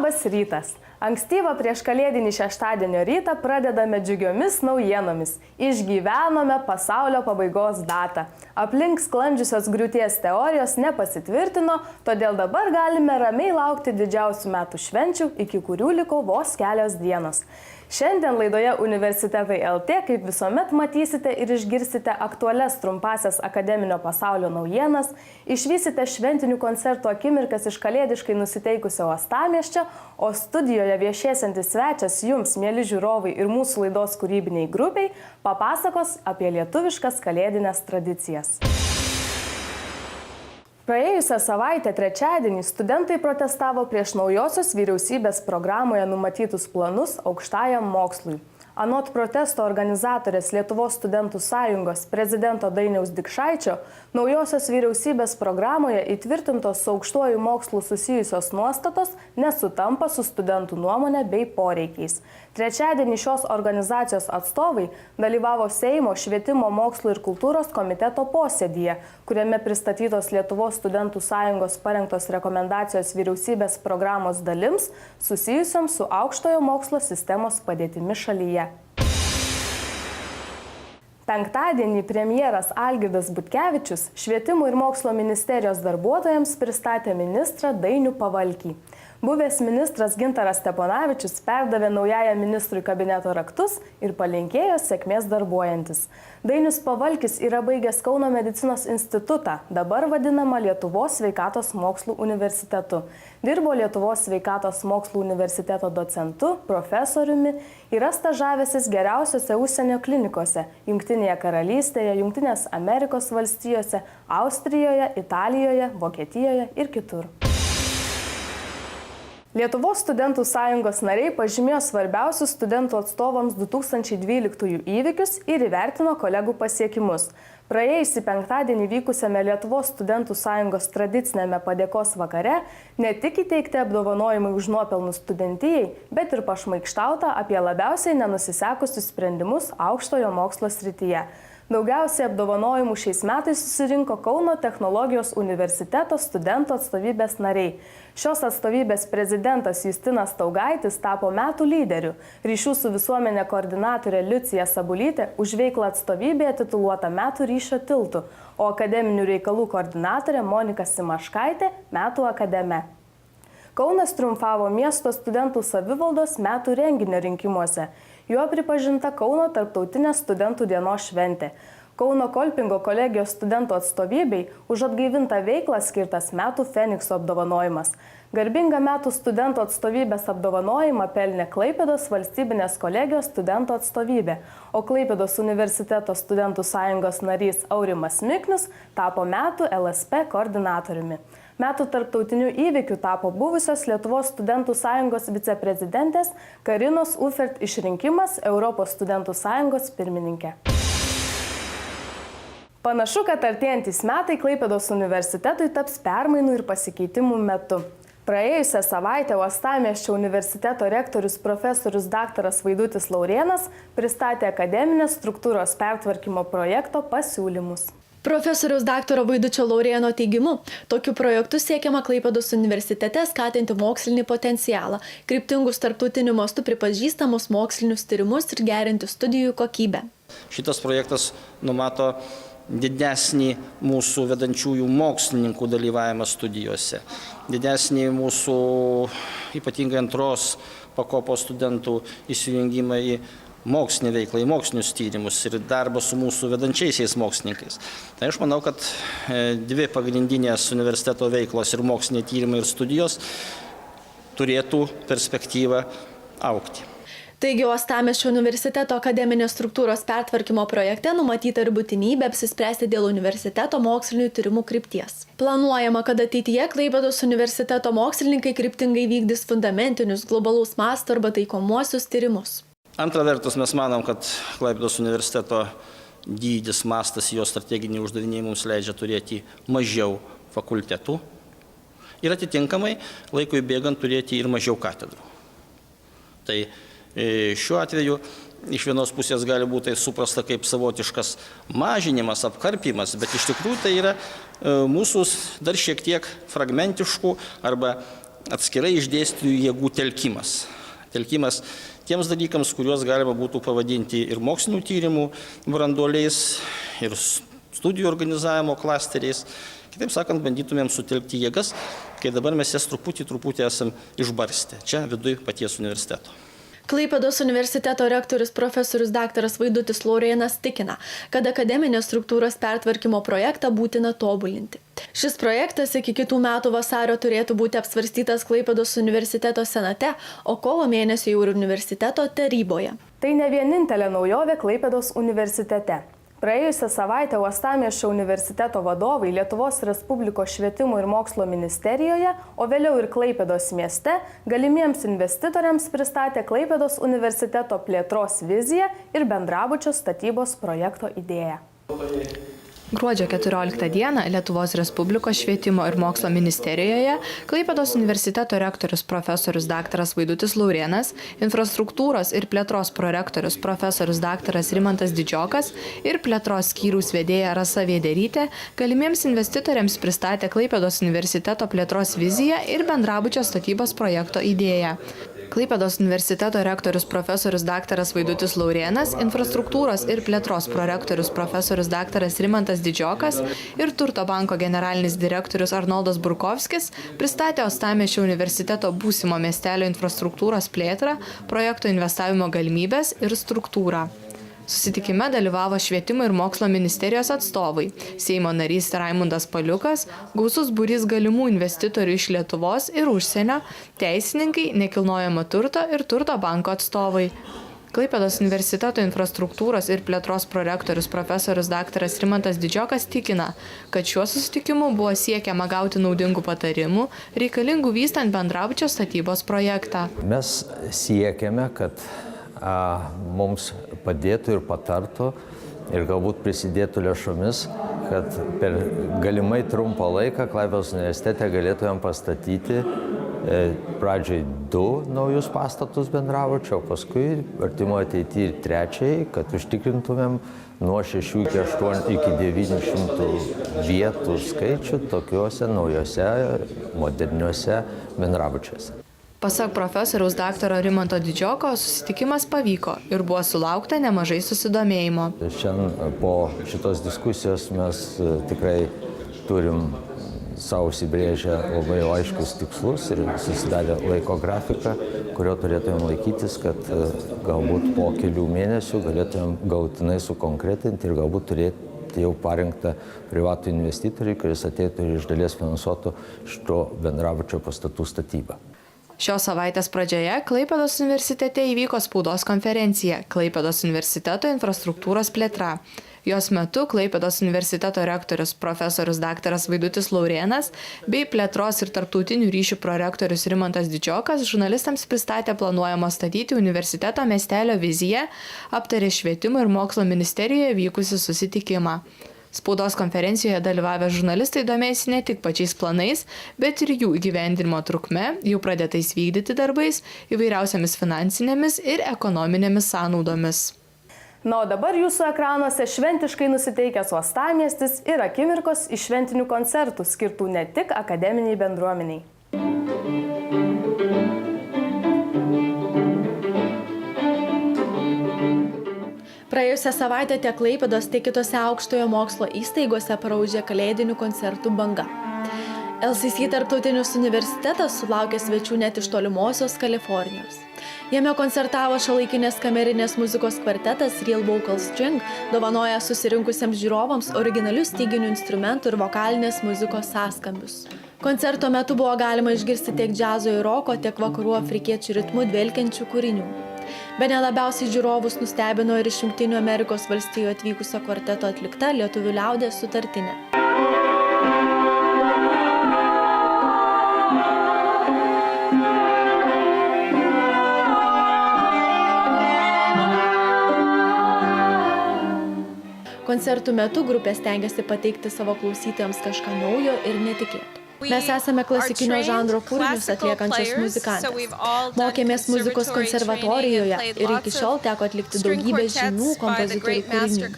Labas rytas. Ankstyvą prieškalėdinį šeštadienio rytą pradedame džiugiomis naujienomis. Išgyvenome pasaulio pabaigos datą. Aplink sklandžiusios griūties teorijos nepasitvirtino, todėl dabar galime ramiai laukti didžiausių metų švenčių, iki kurių liko vos kelios dienos. Šiandien laidoje Universitetai LT, kaip visuomet, matysite ir išgirsite aktualias trumpasias akademinio pasaulio naujienas, išvysite šventinių koncertų akimirkas iš kalėdiškai nusiteikusio uostamiesčio, o studijoje viešiesiantis svečias jums, mieli žiūrovai ir mūsų laidos kūrybiniai grupiai, papasakos apie lietuviškas kalėdines tradicijas. Praėjusią savaitę trečiadienį studentai protestavo prieš naujosios vyriausybės programoje numatytus planus aukštajam mokslui. Anot protesto organizatorės Lietuvos studentų sąjungos prezidento Dainiaus Dikšaičio, naujosios vyriausybės programoje įtvirtintos su aukštuoju mokslu susijusios nuostatos nesutampa su studentų nuomonė bei poreikiais. Trečiadienį šios organizacijos atstovai dalyvavo Seimo švietimo, mokslo ir kultūros komiteto posėdyje, kuriame pristatytos Lietuvos studentų sąjungos parengtos rekomendacijos vyriausybės programos dalims susijusiams su aukštojo mokslo sistemos padėtimi šalyje. Penktadienį premjeras Algirdas Butkevičius švietimo ir mokslo ministerijos darbuotojams pristatė ministrą Dainių Pavalkį. Buvęs ministras Gintaras Steponavičius perdavė naujajam ministrui kabineto raktus ir palinkėjo sėkmės darbuojantis. Dainius Pavalkis yra baigęs Kauno medicinos institutą, dabar vadinama Lietuvos sveikatos mokslų universitetu. Dirbo Lietuvos sveikatos mokslų universiteto docentu, profesoriumi, yra stažavęsis geriausiose užsienio klinikose – Jungtinėje karalystėje, Jungtinės Amerikos valstijose, Austrijoje, Italijoje, Vokietijoje ir kitur. Lietuvos studentų sąjungos nariai pažymėjo svarbiausius studentų atstovams 2012 įvykius ir įvertino kolegų pasiekimus. Praėjusį penktadienį vykusiame Lietuvos studentų sąjungos tradicinėme padėkos vakare ne tik įteikti apdovanojimai už nuopelnus studentijai, bet ir pašmaikštauta apie labiausiai nenusisekusius sprendimus aukštojo mokslo srityje. Daugiausiai apdovanojimų šiais metais susirinko Kauno technologijos universiteto studentų atstovybės nariai. Šios atstovybės prezidentas Justinas Taugaitis tapo metų lyderiu, ryšių su visuomenė koordinatorė Liucija Sabulytė už veiklą atstovybėje tituluota metų ryšio tiltu, o akademinių reikalų koordinatorė Monika Simaškaitė metų akademe. Kaunas triumfavo miesto studentų savivaldos metų renginio rinkimuose. Juo pripažinta Kauno tarptautinė studentų dienos šventė. Kauno Kolpingo kolegijos studentų atstovybei už atgaivintą veiklą skirtas metų Fenikso apdovanojimas. Garbingą metų studentų atstovybės apdovanojimą pelnė Klaipėdos valstybinės kolegijos studentų atstovybė, o Klaipėdos universiteto studentų sąjungos narys Aurimas Miknius tapo metų LSP koordinatoriumi. Metų tarptautinių įvykių tapo buvusios Lietuvos studentų sąjungos viceprezidentės Karinos Ufert išrinkimas Europos studentų sąjungos pirmininkė. Panašu, kad artėjantys metai Klaipėdos universitetui taps permainų ir pasikeitimų metu. Praėjusią savaitę Uostamiesčio universiteto rektorius profesorius dr. Vaidutis Laurėnas pristatė akademinės struktūros pertvarkymo projekto pasiūlymus. Profesoriaus dr. Vaidučio Laurėno teigimu, tokiu projektu siekiama Klaipėdos universitete skatinti mokslinį potencialą, kryptingus tarptautiniu mastu pripažįstamus mokslinius tyrimus ir gerinti studijų kokybę. Šitas projektas numato didesnį mūsų vedančiųjų mokslininkų dalyvavimą studijose, didesnį mūsų ypatingai antros pakopos studentų įsijungimą į mokslinę veiklą, į mokslinius tyrimus ir darbą su mūsų vedančiaisiais mokslininkais. Tai aš manau, kad dvi pagrindinės universiteto veiklos ir moksliniai tyrimai ir studijos turėtų perspektyvą augti. Taigi, Uostamiesčio universiteto akademinės struktūros pertvarkymo projekte numatyta ir būtinybė apsispręsti dėl universiteto mokslinių tyrimų krypties. Planuojama, kad ateityje Klaipėdos universiteto mokslininkai kryptingai vykdys fundamentinius globalaus masto arba taikomuosius tyrimus. Antra vertus, mes manom, kad Klaipėdos universiteto dydis, mastas, jo strateginiai uždaviniai mums leidžia turėti mažiau fakultetų ir atitinkamai laikui bėgant turėti ir mažiau katedrų. Tai šiuo atveju iš vienos pusės gali būti tai suprasta kaip savotiškas mažinimas, apkarpimas, bet iš tikrųjų tai yra mūsų dar šiek tiek fragmentiškų arba atskirai išdėstytų jėgų telkimas. Telkimas tiems dalykams, kuriuos galima būtų pavadinti ir mokslinių tyrimų branduoliais, ir studijų organizavimo klasteriais. Kitaip sakant, bandytumėm sutelkti jėgas, kai dabar mes jas truputį esam išbarstę čia viduj paties universiteto. Klaipėdos universiteto rektorius profesorius dr. Vaidutis Laurėnas tikina, kad akademinės struktūros pertvarkymo projektą būtina tobulinti. Šis projektas iki kitų metų vasario turėtų būti apsvarstytas Klaipėdos universiteto senate, o kovo mėnesio jau ir universiteto taryboje. Tai ne vienintelė naujovė Klaipėdos universitete. Praėjusią savaitę Uostamiesčio universiteto vadovai Lietuvos Respublikos švietimo ir mokslo ministerijoje, o vėliau ir Klaipėdos mieste, galimiems investitoriams pristatė Klaipėdos universiteto plėtros viziją ir bendrabučio statybos projekto idėją. Gruodžio 14 dieną Lietuvos Respublikos švietimo ir mokslo ministerijoje Klaipėdos universiteto rektorius profesorius dr. Vaidutis Laurėnas, infrastruktūros ir plėtros prorektorius profesorius dr. Rimantas Didžiokas ir plėtros skyriaus vedėja Rasa Viederytė galimiems investitoriams pristatė Klaipėdos universiteto plėtros viziją ir bendrabučio statybos projekto idėją. Klaipėdos universiteto rektorius profesorius dr. Vaidutis Laurėnas, infrastruktūros ir plėtros prorektorius profesorius dr. Rimantas Didžiokas ir Turto banko generalinis direktorius Arnoldas Burkovskis pristatė Uostamiesčio universiteto būsimo miestelio infrastruktūros plėtrą, projekto investavimo galimybės ir struktūrą. Susitikime dalyvavo švietimo ir mokslo ministerijos atstovai, Seimo narys Raimundas Paliukas, gausus būrys galimų investitorių iš Lietuvos ir užsienio, teisininkai, nekilnojamo turto ir Turto banko atstovai. Klaipėdos universiteto infrastruktūros ir plėtros prorektorius profesorius dr. Rimantas Didžiokas tikina, kad šiuo susitikimu buvo siekiama gauti naudingų patarimų, reikalingų vystant bendrabučio statybos projektą. Mes siekiame, kad mums padėtų ir patartų ir galbūt prisidėtų lėšomis, kad per galimai trumpą laiką Klaipėdos universitete galėtumėm pastatyti pradžiai 2 naujus pastatus bendrabučio, o paskui artimoje ateityje ir 3, kad užtikrintumėm nuo 6 iki 900 vietų skaičių tokiuose naujose moderniuose bendrabučiuose. Pasak profesoriaus dr. Rimanto Didžioko, susitikimas pavyko ir buvo sulaukta nemažai susidomėjimo. Šiandien po šitos diskusijos mes tikrai turim savo užsibrėžę labai aiškus tikslus ir susidarę laiko grafiką, kurio turėtumėm laikytis, kad galbūt po kelių mėnesių galėtumėm galutinai sukonkretinti ir galbūt turėti jau parengtą privatų investitorių, kuris ateitų ir iš dalies finansuotų šito bendrabučio pastatų statybą. Šios savaitės pradžioje Klaipėdos universitete įvyko spaudos konferencija Klaipėdos universiteto infrastruktūros plėtra. Jos metu Klaipėdos universiteto rektorius profesorius dr. Vaidutis Laurėnas bei plėtros ir tarptautinių ryšių prorektorius Rimantas Didžiokas žurnalistams pristatė planuojamo statyti universiteto miestelio viziją, aptarė švietimo ir mokslo ministerijoje vykusį susitikimą. Spaudos konferencijoje dalyvavę žurnalistai domėjosi ne tik pačiais planais, bet ir jų įgyvendinimo trukme, jau pradėtais vykdyti darbais, įvairiausiamis finansinėmis ir ekonominėmis sąnaudomis. Na, o dabar jūsų ekranuose šventiškai nusiteikęs uostamiestis ir akimirkos iš šventinių koncertų skirtų ne tik akademiniai bendruomeniai. Praėjusią savaitę tiek Klaipėdos, tiek kitose aukštojo mokslo įstaigose praūžė kalėdinių koncertų banga. LCC tarptautinis universitetas sulaukė svečių net iš tolimosios Kalifornijos. Jame koncertavo šiuolaikinės kamerinės muzikos kvartetas Real Vocal String, dovanoja susirinkusiems žiūrovams originalius styginių instrumentų ir vokalinės muzikos sąskambius. Koncerto metu buvo galima išgirsti tiek džiazo ir roko, tiek vakarų afrikiečių ritmų dvelkiančių kūrinių. Bene labiausiai žiūrovus nustebino ir iš Jungtinių Amerikos valstijų atvykusio kvarteto atlikta lietuvių liaudies sutartinė. Koncertų metu grupė stengiasi pateikti savo klausytojams kažką naujo ir netikėto. Mes esame klasikinio žanro kūrinius atliekančios muzikantės. Mokėmės muzikos konservatorijoje ir iki šiol teko atlikti daugybę žymių kompozitorių kūrinių.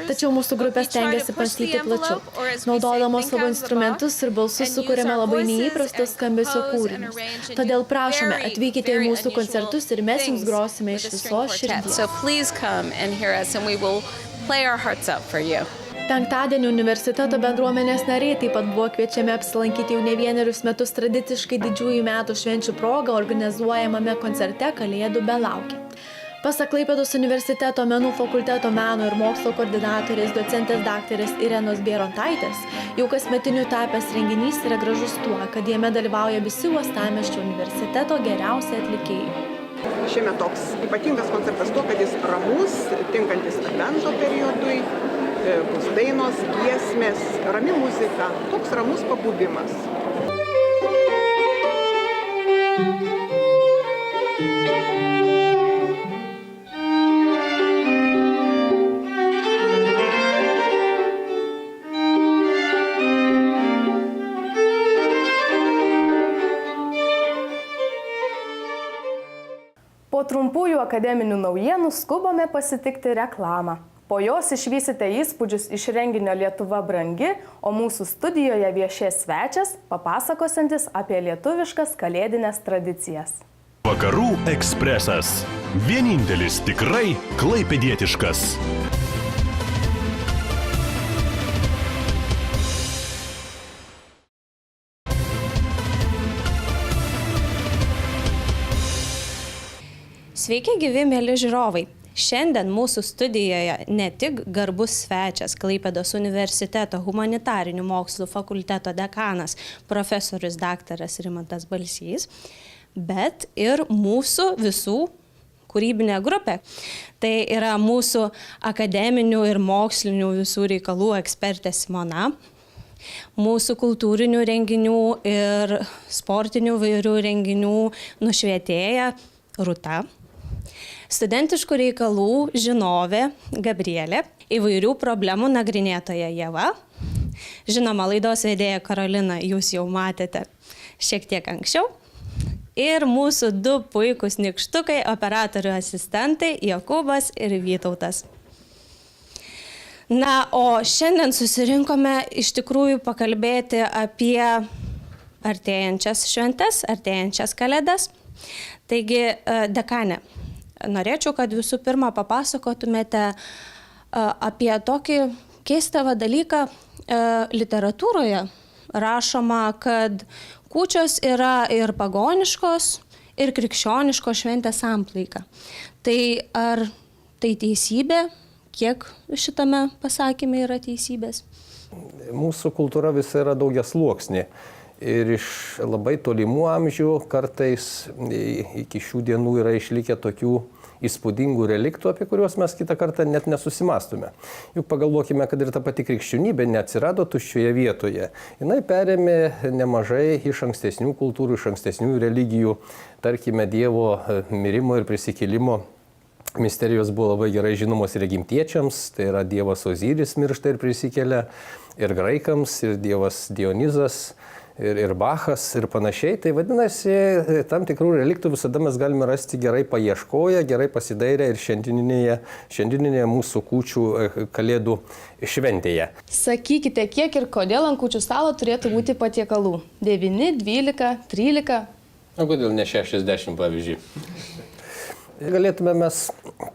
Tačiau mūsų grupė stengiasi mąstyti plačiau. Naudodamos savo instrumentus ir balsus sukūrėme labai neįprastus skambesio kūrinius. Todėl prašome, atvykite į mūsų koncertus ir mes jums grosime iš visos širdies. Penktadienį universiteto bendruomenės nariai taip pat buvo kviečiami apsilankyti jau ne vienerius metus tradiciškai didžiųjų metų švenčių proga organizuojamame koncerte Kalėdų belaukia. Pasak Klaipėdos universiteto menų fakulteto meno ir mokslo koordinatorės docentės daktarės Irenos Bierontaitės, jau kasmetiniu tapęs renginys yra gražus tuo, kad jame dalyvauja visi Uostamiesčio universiteto geriausi atlikėjai. Šiemet toks ypatingas koncertas tuo, kad jis ramus, tinkantis advento periodui, bus dainos, giesmės, rami muzika, toks ramus pabudimas. Po trumpųjų akademinių naujienų skubame pasitikti reklamą. Po jos išvysite įspūdžius iš renginio Lietuva brangi, o mūsų studijoje viešės svečias, papasakosiantis apie lietuviškas kalėdines tradicijas. Vakarų ekspresas. Vienintelis tikrai klaipėdietiškas. Sveiki gyvi, mėly žiūrovai. Šiandien mūsų studijoje ne tik garbus svečias Klaipėdos universiteto humanitarinių mokslų fakulteto dekanas profesorius daktaras Rimantas Balsys, bet ir mūsų visų kūrybinė grupė. Tai yra mūsų akademinių ir mokslinių visų reikalų ekspertė Simona, mūsų kultūrinių renginių ir sportinių vairių renginių nušvietėja Rūta, studentiškų reikalų žinovė Gabrielė, įvairių problemų nagrinėtoja Ieva, žinoma laidos vedėja Karolina, jūs jau matėte šiek tiek anksčiau, ir mūsų du puikūs nykštukai, operatorių asistentai Jokūbas ir Vytautas. Na, o šiandien susirinkome iš tikrųjų pakalbėti apie artėjančias šventes, artėjančias kalėdas. Taigi, dekane, norėčiau, kad visų pirma papasakotumėte apie tokį keistą dalyką. Literatūroje rašoma, kad kūčios yra ir pagoniškos, ir krikščioniškos šventės samplaika. Tai ar tai teisybė? Kiek šitame pasakyme yra teisybės? Mūsų kultūra visa yra daugiasluoksnė. Ir iš labai tolimų amžių kartais iki šių dienų yra išlikę tokių įspūdingų reliktų, apie kuriuos mes kitą kartą net nesusimastume. Juk pagalvokime, kad ir ta pati krikščionybė neatsirado tuščioje vietoje. Jis perėmė nemažai iš ankstesnių kultūrų, iš ankstesnių religijų, tarkime, Dievo mirimo ir prisikėlimo misterijos buvo labai gerai žinomos ir egiptiečiams, tai yra Dievas Oziris miršta ir prisikelia, ir graikams, ir Dievas Dionizas, ir Bachas ir panašiai. Tai vadinasi, tam tikrų reliktų visada mes galime rasti gerai paieškoję, gerai pasidairę ir šiandieninėje mūsų kūčių kalėdų šventėje. Sakykite, kiek ir kodėl ant kūčių stalo turėtų būti patiekalų? 9, 12, 13? O kodėl ne 60, pavyzdžiui? Galėtume mes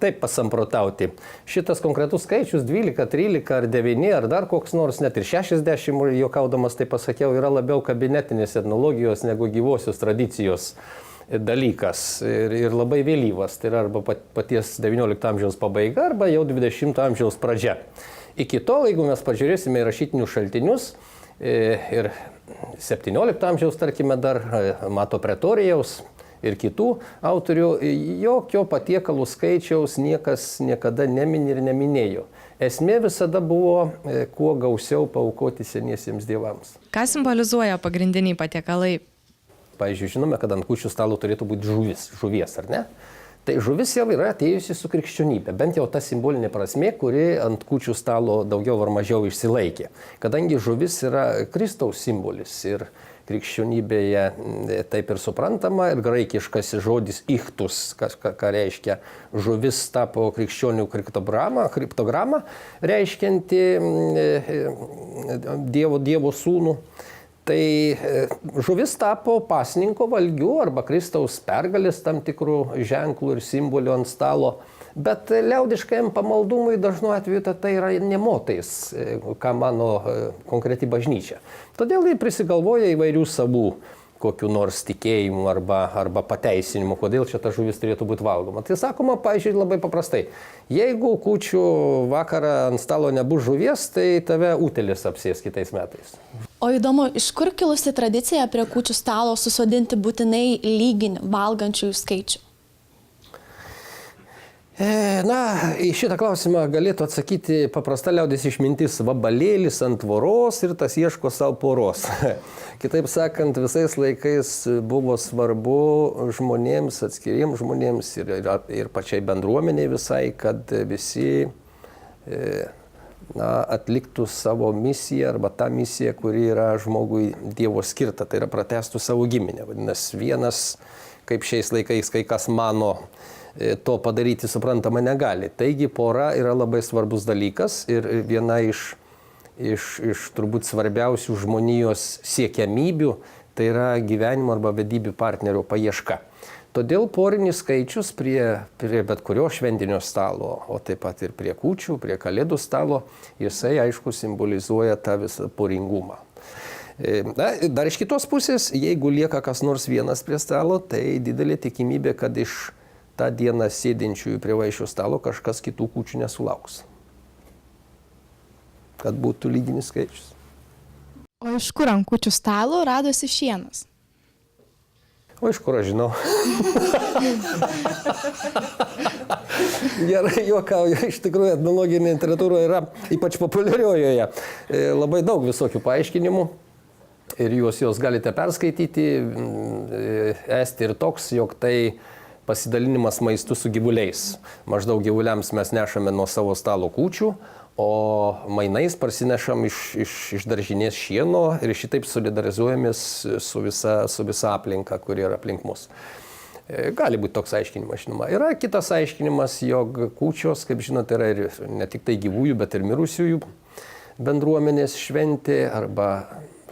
taip pasamprotauti. Šitas konkretus skaičius 12, 13 ar 9 ar dar koks nors, net ir 60, juokaudamas tai pasakiau, yra labiau kabinetinės etnologijos negu gyvosios tradicijos dalykas ir labai vėlyvas. Tai yra arba paties 19 amžiaus pabaiga arba jau 20 amžiaus pradžia. Iki tol, jeigu mes pažiūrėsime į rašytinius šaltinius ir 17 amžiaus, tarkime, dar Mato Pretorijaus ir kitų autorių, jokio patiekalų skaičiaus niekas niekada nemini ir neminėjo. Esmė visada buvo kuo gausiau paaukoti seniesiems dievams. Ką simbolizuoja pagrindiniai patiekalai? Pavyzdžiui, žinome, kad ant kūčių stalo turėtų būti žuvies, ar ne? Tai žuvis jau yra atėjusi su krikščionybė, bent jau ta simbolinė prasme, kuri ant kūčių stalo daugiau ar mažiau išsilaikė. Kadangi žuvis yra Kristaus simbolis ir krikščionybėje taip ir suprantama, ir graikiškasis žodis ichtus, ką reiškia žuvis, tapo krikščionių kriptogramą, reiškianti Dievo sūnų. Tai žuvis tapo pasninko valgiu arba Kristaus pergalės tam tikrų ženklų ir simbolių ant stalo. Bet liaudiškajam pamaldumui dažnu atveju tai yra nemotais, ką mano konkreti bažnyčia. Todėl jie prisigalvoja įvairių savų kokiu nors tikėjimu arba pateisinimų, kodėl čia ta žuvis turėtų būti valgoma. Tai sakoma, pavyzdžiui, labai paprastai. Jeigu kūčių vakarą ant stalo nebus žuvies, tai tave utėlis apsės kitais metais. O įdomu, iš kur kilusi tradicija prie kūčių stalo susodinti būtinai lyginį valgančiųjų skaičių? Na, į šitą klausimą galėtų atsakyti paprasta liaudės išmintis: vabalėlis ant tvoros ir tas ieško savo poros. Kitaip sakant, visais laikais buvo svarbu žmonėms, atskiriems žmonėms ir pačiai bendruomeniai visai, kad visi atliktų savo misiją arba tą misiją, kuri yra žmogui Dievo skirta, tai yra pratęstų savo giminę. Vadinasi, vienas, kaip šiais laikais kai kas mano, to padaryti suprantama negali. Taigi pora yra labai svarbus dalykas ir viena iš turbūt svarbiausių žmonijos siekiamybių, tai yra gyvenimo arba vedybių partnerio paieška. Todėl porinis skaičius prie bet kurio šventinio stalo, o taip pat ir prie kūčių, prie kalėdų stalo, jisai aišku simbolizuoja tą visą poringumą. Na, dar iš kitos pusės, jeigu lieka kas nors vienas prie stalo, tai didelė tikimybė, kad iš tą dieną sėdinčiųjų prie vaišių stalo kažkas kitų kūčių nesulauks. Kad būtų lyginis skaičius. O iš kur ant kūčių stalo radosi šienas? O iš kur aš žinau? Gerai juokauju, iš tikrųjų etnologinė literatūra yra, ypač populiariojoje, labai daug visokių paaiškinimų. Ir juos galite perskaityti. Esti ir toks, jog tai pasidalinimas maistu su gyvuliais. Maždaug gyvuliams mes nešame nuo savo stalo kūčių, o mainais parsinešam iš daržinės šieno ir šitaip solidarizuojamės su visa aplinka, kuri yra aplink mus. Gali būti toks aiškinimas, žinoma. Yra kitas aiškinimas, jog kūčios, kaip žinote, yra ir ne tik tai gyvųjų, bet ir mirusiųjų bendruomenės šventė arba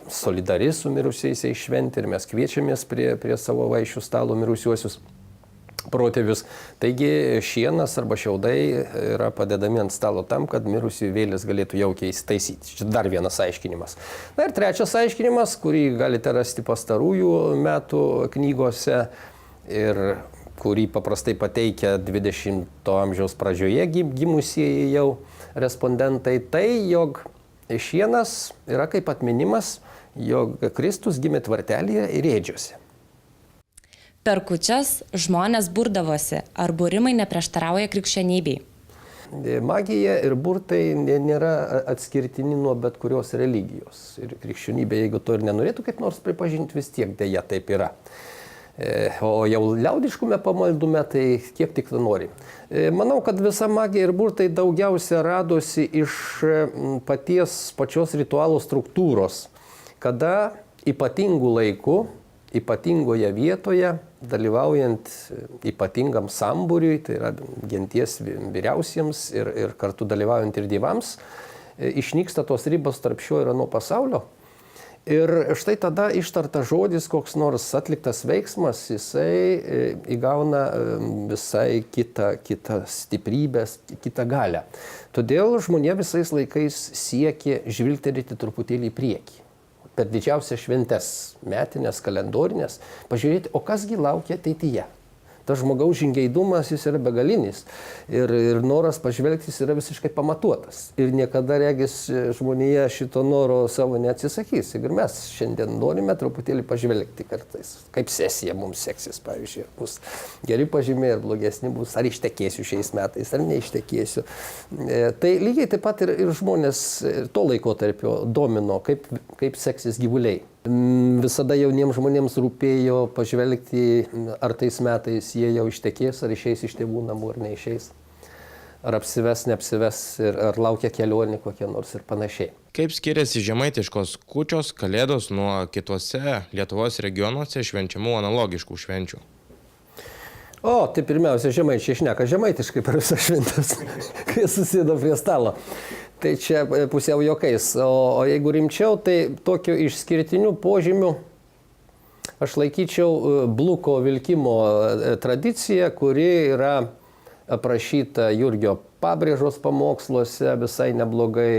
solidari su mirusiaisiais šventė ir mes kviečiamės prie savo vaišių stalo mirusiuosius protėvius. Taigi šienas arba šiaudai yra padedami ant stalo tam, kad mirusiųjų vėlės galėtų jaukiai įsitaisyti. Čia dar vienas aiškinimas. Na ir trečias aiškinimas, kurį galite rasti pastarųjų metų knygose ir kurį paprastai pateikia 20-ojo amžiaus pradžioje gimusieji jau respondentai, tai jog šienas yra kaip atminimas, jog Kristus gimė tvartelyje ir ėdžiose. Per kūčias žmonės burdavosi, ar būrimai neprieštarauja krikščionybei? Magija ir burtai nėra atskirtini nuo bet kurios religijos. Ir krikščionybė, jeigu to ir nenorėtų kaip nors pripažinti, vis tiek dėja taip yra. O jau liaudiškume pamaldume, tai kiek tik to nori. Manau, kad visa magija ir burtai daugiausia radosi iš pačios ritualo struktūros, kada ypatingų laikų, ypatingoje vietoje, dalyvaujant ypatingam sambūriui, tai yra genties vyriausiems ir kartu dalyvaujant ir dievams, išnyksta tos ribos tarp šio ir ano pasaulio. Ir štai tada ištartas žodis, koks nors atliktas veiksmas, jisai įgauna visai kitą stiprybę, kitą galią. Todėl žmonė visais laikais siekė žvilgterėti truputėlį į priekį. Per didžiausias šventes, metinės, kalendorinės, pažiūrėti, o kasgi laukia ateityje. Tas žmogaus žingeidumas, jis yra begalinis ir noras pažvelgti jis yra visiškai pamatuotas. Ir niekada, regis, žmonėje šito noro savo neatsisakys. Ir mes šiandien norime truputėlį pažvelgti kartais, kaip sesija mums seksis, pavyzdžiui, bus geri pažymiai ar blogesni bus, ar ištekėsiu šiais metais, ar neištekėsiu. Tai lygiai taip pat ir žmonės to laikotarpio domino, kaip seksis gyvuliai. Visada jauniems žmonėms rūpėjo pažvelgti, ar tais metais jie jau ištekės, ar išeis iš tėvų namų, ar neišeis. Ar apsives, neapsives, ar laukia kelionė kokia nors ir panašiai. Kaip skiriasi žemaitiškos kūčios, kalėdos nuo kitose Lietuvos regionuose švenčiamų analogiškų švenčių? O, tai pirmiausia, žemaičiai šneka žemaitiškai per visas šventes, kai susėdo prie stalo. Tai čia pusiau juokais. O jeigu rimčiau, tai tokiu išskirtiniu požymiu aš laikyčiau bluko vilkimo tradiciją, kuri yra aprašyta Jurgio Pabrėžos pamoksluose visai neblogai,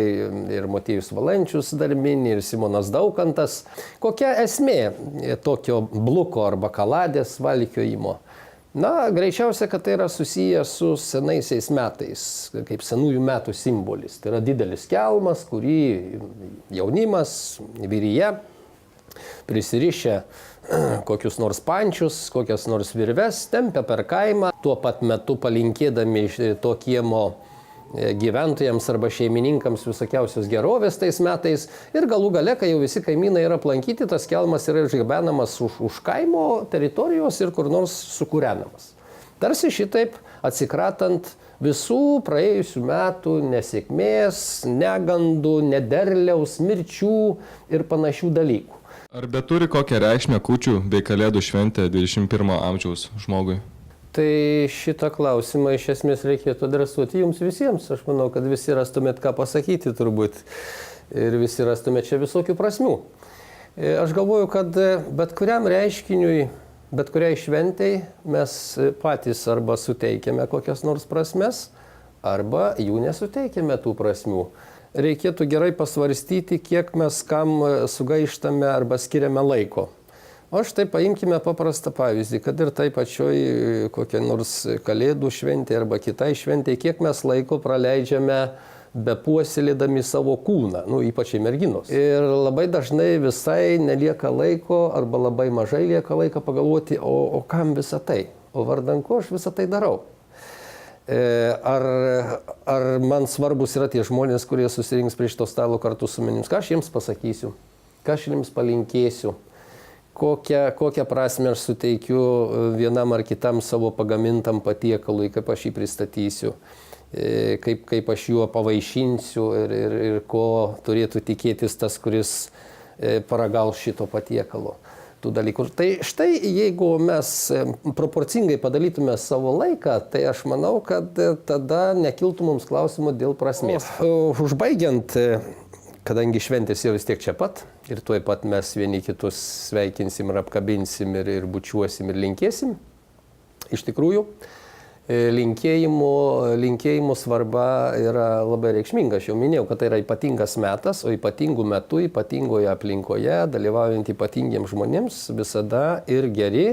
ir Motiejus Valančius dar mini, ir Simonas Daukantas. Kokia esmė tokio bluko arba kaladės valkiojimo? Na, greičiausia, kad tai yra susiję su senaisiais metais, kaip senųjų metų simbolis. Tai yra didelis kelmas, kurį jaunimas, vyryje prisirišę kokius nors pančius, kokias nors virves, tempia per kaimą, tuo pat metu palinkėdami to kiemo gyventojams arba šeimininkams visokiausios gerovės tais metais. Ir galų gale, kai jau visi kaimynai yra aplankyti, tas kelmas yra išgabenamas už kaimo teritorijos ir kur nors sukūrenamas. Tarsi šitaip atsikratant visų praėjusių metų nesėkmės, negandų, nederliaus, mirčių ir panašių dalykų. Ar beturi kokią reikšmę kūčių bei kalėdų šventė 21 amžiaus žmogui? Tai šitą klausimą iš esmės reikėtų adresuoti jums visiems. Aš manau, kad visi rastumėt ką pasakyti turbūt ir visi rastumėt čia visokių prasmių. Aš galvoju, kad bet kuriam reiškiniui, bet kuriai šventei mes patys arba suteikiame kokias nors prasmes, arba jų nesuteikiame tų prasmių. Reikėtų gerai pasvarstyti, kiek mes kam sugaištame arba skiriame laiko. O štai paimkime paprastą pavyzdį, kad ir tai pačioj kokia nors kalėdų šventė arba kitai šventė, kiek mes laiko praleidžiame bepuoselėdami savo kūną, ypač merginos. Ir labai dažnai visai nelieka laiko arba labai mažai lieka laiko pagalvoti, o kam visą tai, o vardan ko aš visą tai darau. Ar man svarbus yra tie žmonės, kurie susirinks prie šito stalo kartu su manim, ką aš jiems pasakysiu, ką aš jiems palinkėsiu. Kokią prasmę aš suteikiu vienam ar kitam savo pagamintam patiekalui, kaip aš jį pristatysiu, kaip aš juo pavaišinsiu ir ko turėtų tikėtis tas, kuris paragaus šito patiekalo. Tų dalykų. Tai štai, jeigu mes proporcingai padalytume savo laiką, tai aš manau, kad tada nekiltų mums klausimų dėl prasmės. Užbaigiant, kadangi šventės jau vis tiek čia pat ir tuoj pat mes vieni kitus sveikinsim ir apkabinsim ir bučiuosim ir linkėsim, iš tikrųjų, linkėjimų svarba yra labai reikšminga. Aš jau minėjau, kad tai yra ypatingas metas, o ypatingų metų, ypatingoje aplinkoje, dalyvaujant ypatingiems žmonėms, visada ir geri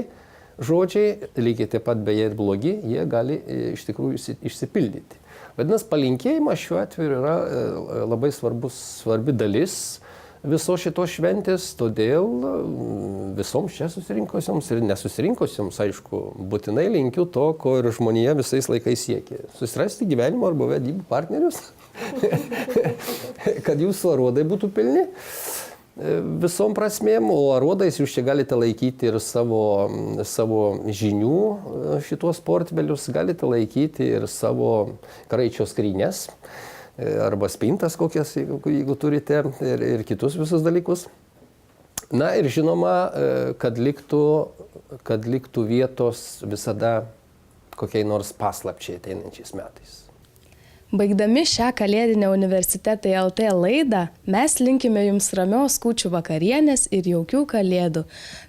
žodžiai, lygiai taip pat beje ir blogi, jie gali iš tikrųjų išsipildyti. Vadinasi, palinkėjimas šiuo atveju yra labai svarbi dalis viso šitos šventės, todėl visoms čia susirinkosioms ir nesusirinkosioms, aišku, būtinai linkiu to, ko ir žmonija visais laikais siekia. Susirasti gyvenimo arba vedybų partnerius, kad jūsų aruodai būtų pilni visom prasmėm, o aruodais jūs čia galite laikyti ir savo žinių šitos portfelius, galite laikyti ir savo kraičio skrynes arba spintas kokias, jeigu turite, ir kitus visus dalykus. Na ir žinoma, kad liktų vietos visada kokiai nors paslapčiai ateinančiais metais. Baigdami šią kalėdinę Universitetai LT laidą, mes linkime jums ramios kūčių vakarienės ir jaukių kalėdų.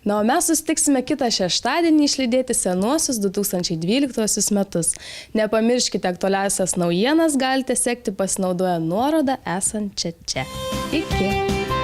Na, o mes susitiksime kitą šeštadienį išlydėti senuosius 2012 metus. Nepamirškite, aktualiausias naujienas galite sekti pasinaudoję nuorodą esant čia. Iki!